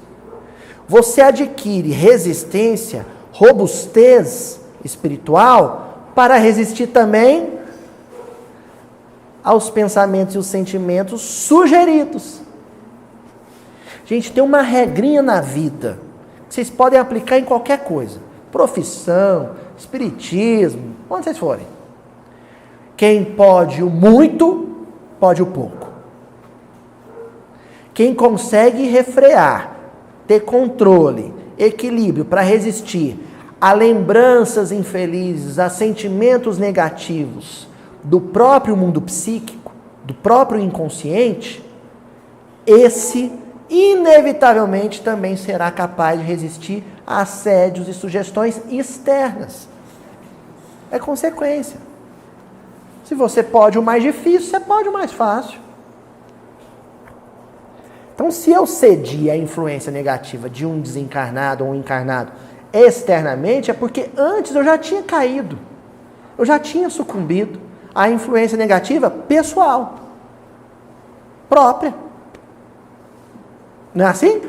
você adquire resistência, robustez espiritual para resistir também aos pensamentos e os sentimentos sugeridos. Gente, tem uma regrinha na vida que vocês podem aplicar em qualquer coisa. Profissão, espiritismo, onde vocês forem. Quem pode o muito, pode o pouco. Quem consegue refrear, ter controle, equilíbrio para resistir a lembranças infelizes, a sentimentos negativos do próprio mundo psíquico, do próprio inconsciente, esse inevitavelmente também será capaz de resistir a assédios e sugestões externas. É consequência. Se você pode o mais difícil, você pode o mais fácil. Então, se eu cedi à influência negativa de um desencarnado ou um encarnado externamente, é porque antes eu já tinha caído. Eu já tinha sucumbido à influência negativa pessoal, própria. Não é assim?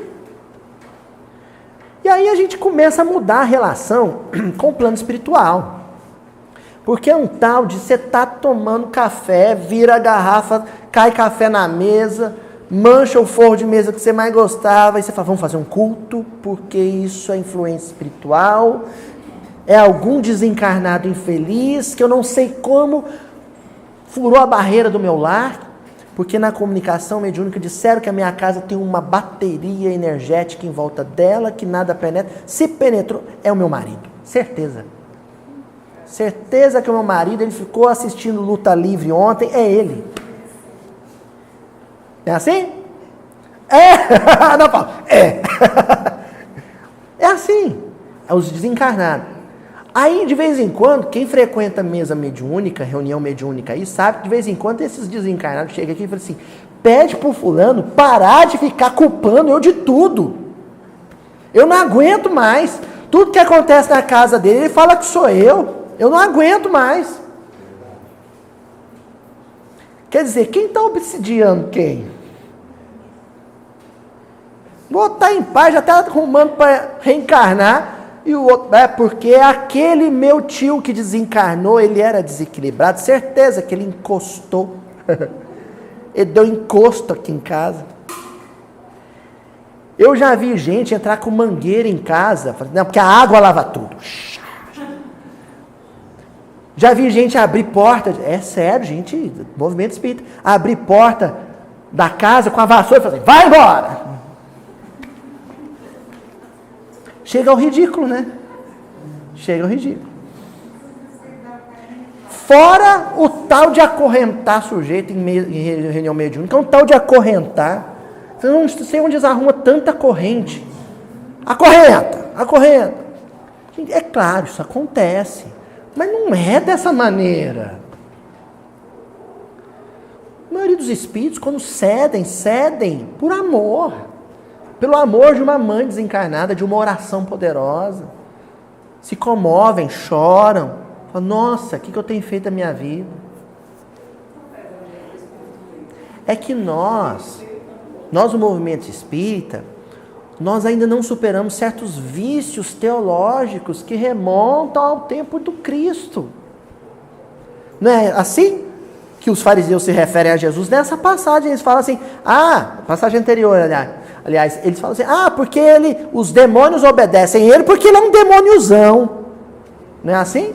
E aí a gente começa a mudar a relação com o plano espiritual. Porque é um tal de você estar tomando café, vira a garrafa, cai café na mesa, mancha o forro de mesa que você mais gostava, e você fala, vamos fazer um culto, porque isso é influência espiritual, é algum desencarnado infeliz, que eu não sei como furou a barreira do meu lar, porque na comunicação mediúnica disseram que a minha casa tem uma bateria energética em volta dela, que nada penetra. Se penetrou, é o meu marido. Certeza. Certeza que o meu marido, ele ficou assistindo Luta Livre ontem, é ele. É assim? É! Não, Paulo, é. É assim. É os desencarnados. Aí, de vez em quando, quem frequenta mesa mediúnica, reunião mediúnica aí, sabe que de vez em quando esses desencarnados chegam aqui e falam assim, pede pro fulano parar de ficar culpando eu de tudo. Eu não aguento mais. Tudo que acontece na casa dele, ele fala que sou eu. Eu não aguento mais. Quer dizer, quem está obsidiando quem? Vou estar em paz, já está arrumando para reencarnar. E o outro, porque aquele meu tio que desencarnou, ele era desequilibrado, certeza que ele encostou. Ele deu encosto aqui em casa. Eu já vi gente entrar com mangueira em casa, não, porque a água lava tudo. Já vi gente abrir porta, é sério, gente, movimento espírita, abrir porta da casa com a vassoura e falar assim, vai embora! Chega ao ridículo, né? Chega ao ridículo. Fora o tal de acorrentar sujeito em reunião mediúnica, é um tal de acorrentar. Você não sei onde eles arrumam tanta corrente. Acorrenta, acorrenta. Gente, é claro, isso acontece. Mas não é dessa maneira. A maioria dos espíritos, quando cedem por amor. Pelo amor de uma mãe desencarnada, de uma oração poderosa. Se comovem, choram. Falam, nossa, o que eu tenho feito na minha vida? É que nós no movimento espírita, nós ainda não superamos certos vícios teológicos que remontam ao tempo do Cristo. Não é assim que os fariseus se referem a Jesus? Nessa passagem eles falam assim, passagem anterior, aliás, eles falam assim, porque os demônios obedecem ele porque ele é um demôniozão. Não é assim?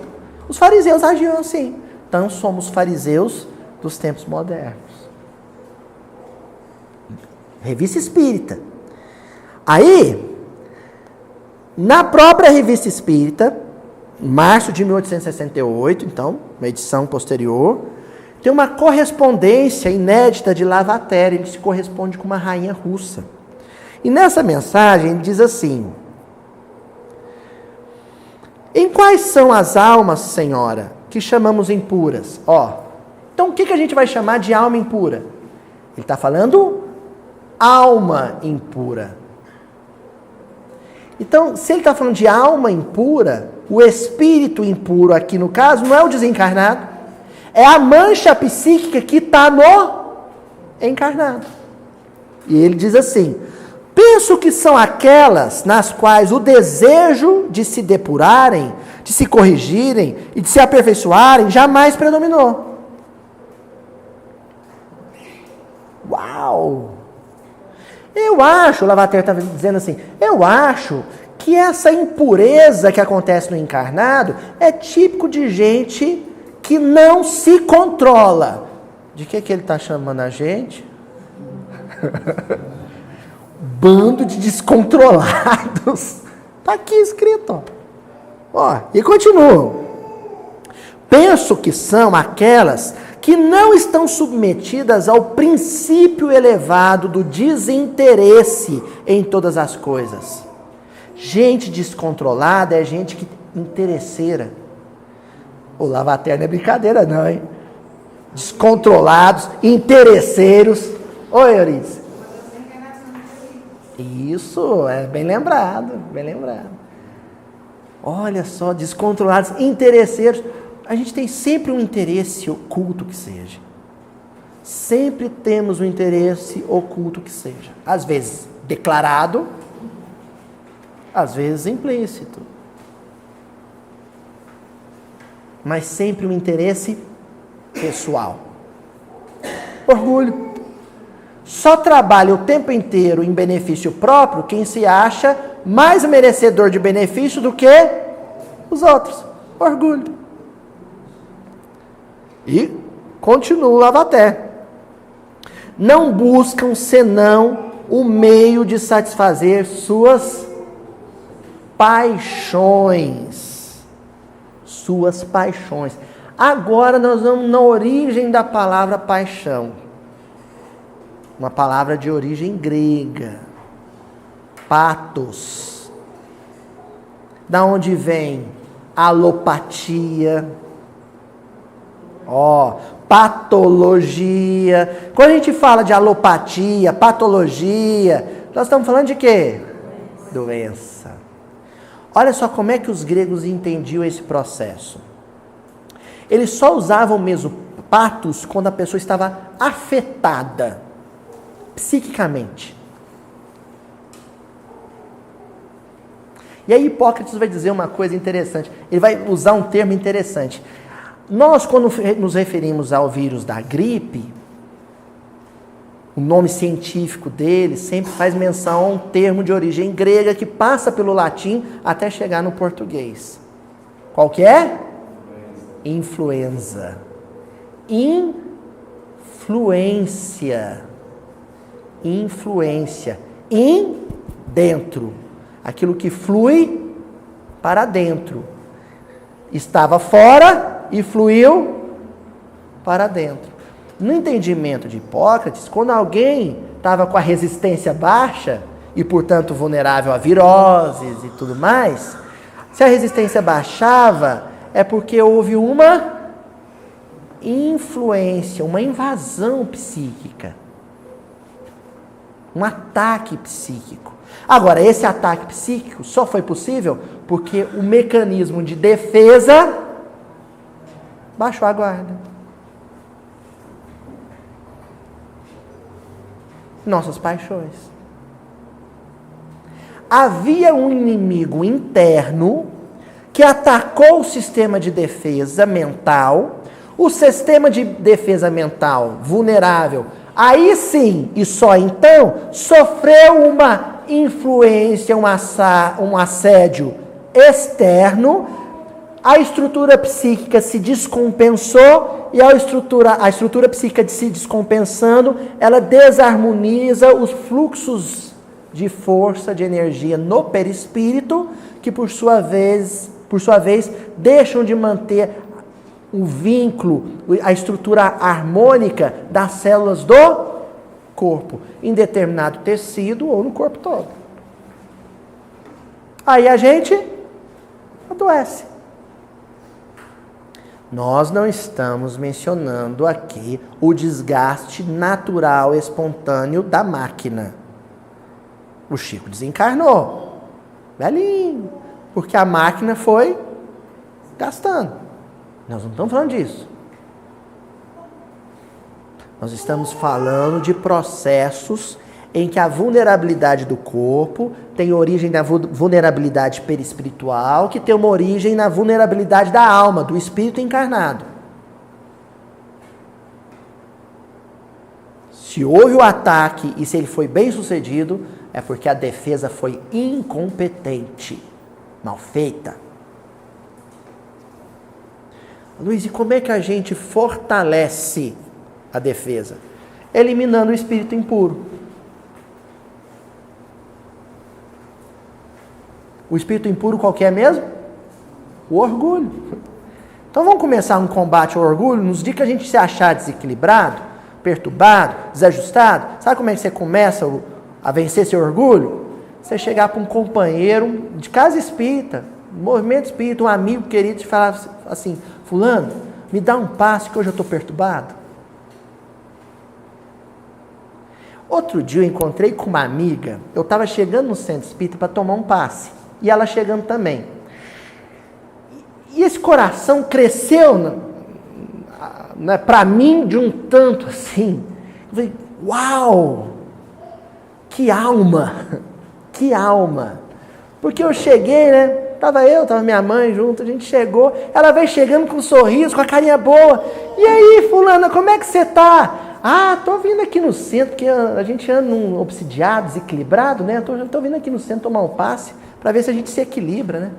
Os fariseus agiam assim. Então somos fariseus dos tempos modernos. Revista Espírita. Aí, na própria Revista Espírita, março de 1868, então, uma edição posterior, tem uma correspondência inédita de Lavater, ele se corresponde com uma rainha russa. E nessa mensagem ele diz assim, em quais são as almas, senhora, que chamamos impuras? Então o que a gente vai chamar de alma impura? Ele está falando alma impura. Então, se ele está falando de alma impura, o espírito impuro aqui no caso não é o desencarnado, é a mancha psíquica que está no encarnado. E ele diz assim, penso que são aquelas nas quais o desejo de se depurarem, de se corrigirem e de se aperfeiçoarem jamais predominou. Uau! Eu acho, o Lavater estava dizendo assim, eu acho que essa impureza que acontece no encarnado é típico de gente que não se controla. De que ele está chamando a gente? Bando de descontrolados. Está aqui escrito. E continua. Penso que são aquelas que não estão submetidas ao princípio elevado do desinteresse em todas as coisas. Gente descontrolada é gente que interesseira. O Lavater não é brincadeira não, hein? Descontrolados, interesseiros. Oi, Euridice. Isso, é bem lembrado, bem lembrado. Olha só, descontrolados, interesseiros. A gente tem sempre um interesse oculto que seja. Sempre temos um interesse oculto que seja. Às vezes declarado, às vezes implícito. Mas sempre um interesse pessoal. Orgulho. Só trabalha o tempo inteiro em benefício próprio quem se acha mais merecedor de benefício do que os outros. Orgulho. E continua o Lavater. Não buscam senão o meio de satisfazer suas paixões. Suas paixões. Agora nós vamos na origem da palavra paixão. Uma palavra de origem grega. Patos. Da onde vem alopatia. Patologia. Quando a gente fala de alopatia, patologia, nós estamos falando de quê? Doença. Olha só como é que os gregos entendiam esse processo. Eles só usavam mesmo patos quando a pessoa estava afetada psiquicamente. E aí Hipócrates vai dizer uma coisa interessante. Ele vai usar um termo interessante. Nós, quando nos referimos ao vírus da gripe, o nome científico dele sempre faz menção a um termo de origem grega que passa pelo latim até chegar no português. Qual que é? Influenza. Influência. Influência. Dentro. Aquilo que flui para dentro. Estava fora e fluiu para dentro. No entendimento de Hipócrates, quando alguém estava com a resistência baixa e, portanto, vulnerável a viroses e tudo mais, se a resistência baixava, é porque houve uma influência, uma invasão psíquica. Um ataque psíquico. Agora, esse ataque psíquico só foi possível porque o mecanismo de defesa baixou a guarda. Nossas paixões. Havia um inimigo interno que atacou o sistema de defesa mental, o sistema de defesa mental vulnerável. Aí sim, e só então, sofreu uma influência, um assédio externo, a estrutura psíquica se descompensou e a estrutura psíquica se descompensando, ela desarmoniza os fluxos de força, de energia no perispírito, que por sua vez, deixam de manter o vínculo, a estrutura harmônica das células do corpo, em determinado tecido ou no corpo todo. Aí a gente adoece. Nós não estamos mencionando aqui o desgaste natural, espontâneo da máquina. O Chico desencarnou, velhinho, porque a máquina foi gastando. Nós não estamos falando disso. Nós estamos falando de processos em que a vulnerabilidade do corpo tem origem na vulnerabilidade perispiritual, que tem uma origem na vulnerabilidade da alma, do espírito encarnado. Se houve o ataque e se ele foi bem sucedido, é porque a defesa foi incompetente, mal feita. Luiz, e como é que a gente fortalece a defesa? Eliminando o espírito impuro. O espírito impuro qual que é mesmo? O orgulho. Então vamos começar um combate ao orgulho. Nos dias que a gente se achar desequilibrado, perturbado, desajustado, sabe como é que você começa a vencer seu orgulho? Você chegar para um companheiro de casa espírita, movimento espírita, um amigo querido, e falar assim: fulano, me dá um passe que hoje eu estou perturbado. Outro dia eu encontrei com uma amiga, eu estava chegando no centro espírita para tomar um passe, e ela chegando também. E esse coração cresceu, né, para mim, de um tanto assim. Eu falei: uau! Que alma! Que alma! Porque eu cheguei, né? Tava minha mãe junto, a gente chegou, ela veio chegando com um sorriso, com a carinha boa. E aí, fulana, como é que você tá? Tô vindo aqui no centro, porque a gente anda num obsidiado, desequilibrado, né? Tô vindo aqui no centro tomar um passe para ver se a gente se equilibra, né?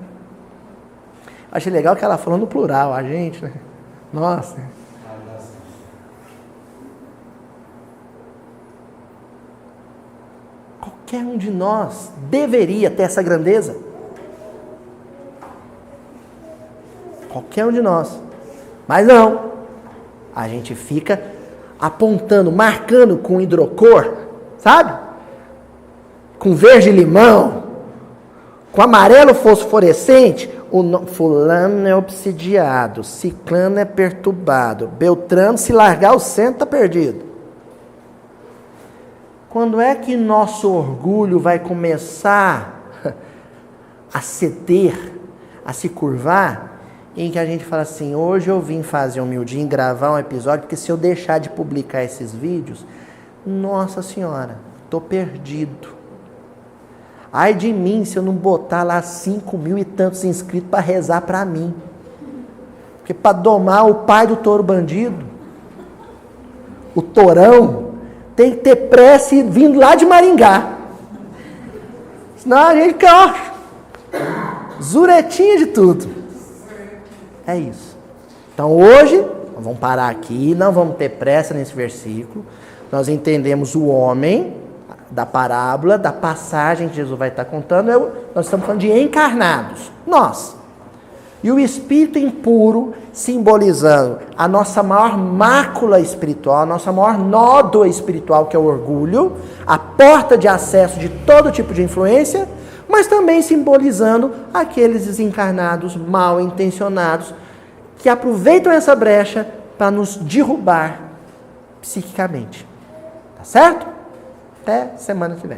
Achei legal que ela falou no plural, a gente, né? Nossa. Qualquer um de nós deveria ter essa grandeza. Qualquer um de nós. Mas não. A gente fica apontando, marcando com hidrocor, sabe? Com verde limão, com amarelo fosforescente. Fulano é obsidiado, ciclano é perturbado, beltrano, se largar o centro, tá perdido. Quando é que nosso orgulho vai começar a ceder, a se curvar? Em que a gente fala assim, hoje eu vim fazer humildinho, gravar um episódio, porque se eu deixar de publicar esses vídeos, nossa senhora, tô perdido. Ai de mim se eu não botar lá 5.000 e tantos inscritos para rezar para mim. Porque para domar o pai do touro bandido, o tourão, tem que ter prece vindo lá de Maringá. Senão a gente fica, zuretinha de tudo. É isso. Então hoje, nós vamos parar aqui, não vamos ter pressa nesse versículo. Nós entendemos o homem da parábola, da passagem que Jesus vai estar contando. Nós estamos falando de encarnados, nós. E o espírito impuro simbolizando a nossa maior mácula espiritual, a nossa maior nódoa espiritual, que é o orgulho, a porta de acesso de todo tipo de influência, mas também simbolizando aqueles desencarnados mal intencionados que aproveitam essa brecha para nos derrubar psiquicamente. Tá certo? Até semana que vem.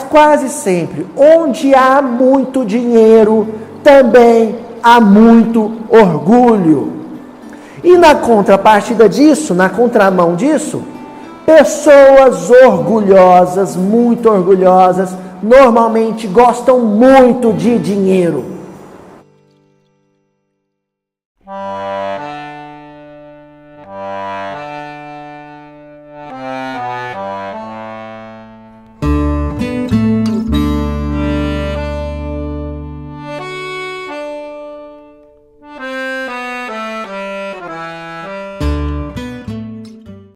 Quase sempre, onde há muito dinheiro, também há muito orgulho. E na contrapartida disso, na contramão disso, pessoas orgulhosas, muito orgulhosas, normalmente gostam muito de dinheiro.